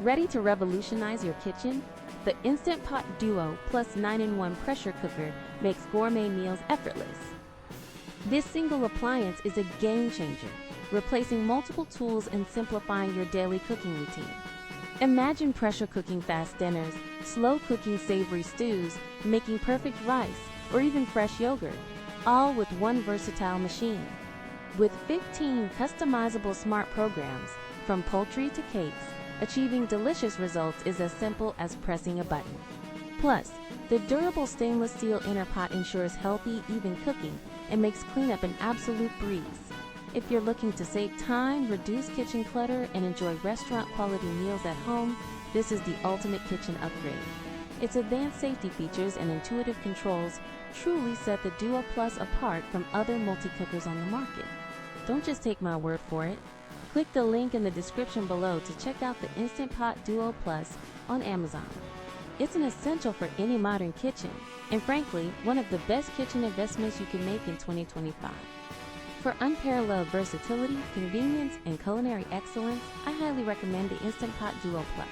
Ready to revolutionize your kitchen? The Instant Pot Duo Plus 9-in-1 pressure cooker makes gourmet meals effortless. This single appliance is a game changer, replacing multiple tools and simplifying your daily cooking routine. Imagine pressure cooking fast dinners, slow cooking savory stews, making perfect rice, or even fresh yogurt, all with one versatile machine. With 15 customizable smart programs, from poultry to cakes, achieving delicious results is as simple as pressing a button. Plus, the durable stainless steel inner pot ensures healthy, even cooking and makes cleanup an absolute breeze. If you're looking to save time, reduce kitchen clutter, and enjoy restaurant-quality meals at home, this is the ultimate kitchen upgrade. Its advanced safety features and intuitive controls truly set the Duo Plus apart from other multi-cookers on the market. Don't just take my word for it. Click the link in the description below to check out the Instant Pot Duo Plus on Amazon. It's an essential for any modern kitchen, and frankly, one of the best kitchen investments you can make in 2025. For unparalleled versatility, convenience, and culinary excellence, I highly recommend the Instant Pot Duo Plus.